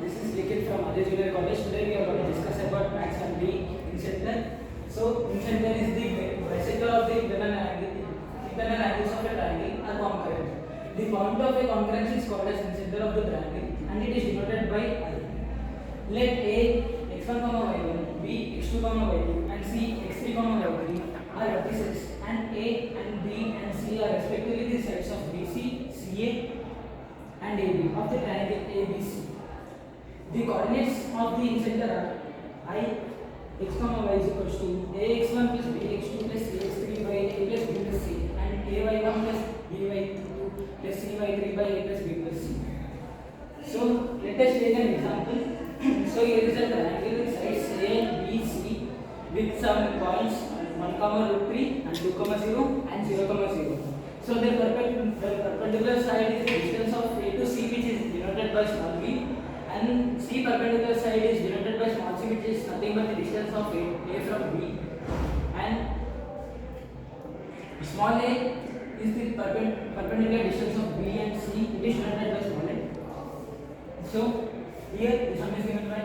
This is Likit from Adya Junior College. Today we are going to discuss about max and B incenter. So incenter is the bisector of the internal angles of a triangle are concurrent. The point of a concurrence is called as incenter of the triangle and it is denoted by I. Let A x1, y1, B x2, y2 and C x3, y3 are vertices and A and B and C are respectively the sides of BC, CA and AB of the triangle ABC. The coordinates of the incenter are I x, y is equals to ax1 plus bx2 plus cx3 by a plus b plus c and ay1 plus by2 plus cy3 by a plus b plus c. So let us take an example. So here is a triangle with sides a, b, c with some points 1, √3 and 2, 0 and 0, 0. So the perpendicular side is the distance of A to C, which is denoted by small b, and C perpendicular side is denoted by small c, which is nothing but the distance of A from B, and small a is the perpendicular distance of B and C, it is denoted by small a. So here the sum is given by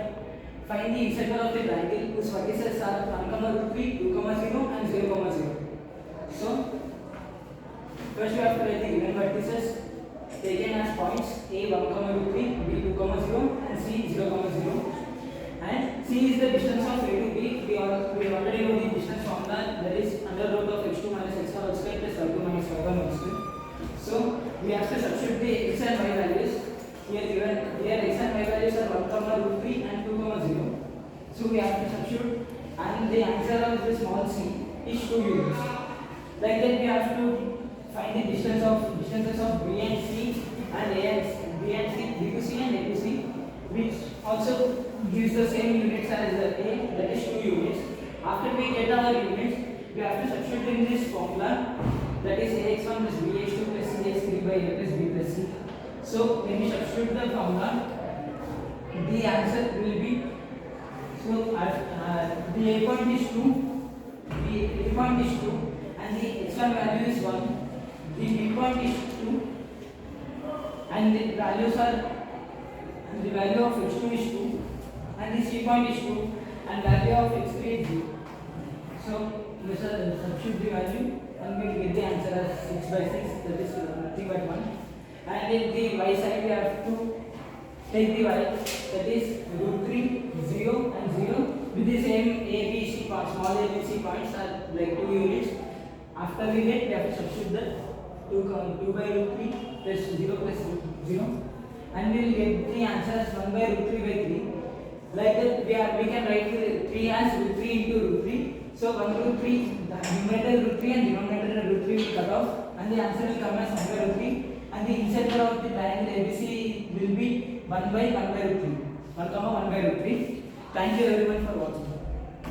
find the incenter of the triangle whose vertices are 1, √3, 2, 0 and 0, 0. So first we have to write the given vertices taken as points A 1, √3, B 2, 0 and C 0, 0. And C is the distance of A to B. We already know the distance formula, that is under root of x2 minus x1 whole square plus y2 minus y1 whole square. So we have to substitute the x and y values. Here x and y values are 1, √3 and 2, 0. So we have to substitute and the answer of the small c is 2 units. Like that we have to find the distances of B and C and A and B and C, B to C and A to C, which also gives the same units as the A, that is 2 units. After we get our units, we have to substitute in this formula, that is ax1 plus bx2 plus cx3 by a plus b plus c. So when we substitute the formula, the answer will be, so the A point is 2, the A point is 2 and the x1 value is 1. The B point is 2 and the values are, the value of x2 is 2 and the C point is 2 and value of x3 is 0. So we shall substitute the value and we will get the answer as 6 by 6, that is nothing but 1. And in the y side we have to take the y, that is √3, 0 and 0 with the same A, B, C points, small a, b, c points are like 2 units. After we get, we have to substitute the 2 by √3 plus 0 plus 0 and we will get the answer as 1 by √3 by 3. Like that we can write the 3 as √3 into √3. So 1 √3, the numerator √3 and denominator √3 will cut off and the answer will come as 1 by √3 and the incenter of the triangle ABC will be 1 by √3. 1, 1 by √3. Thank you everyone for watching.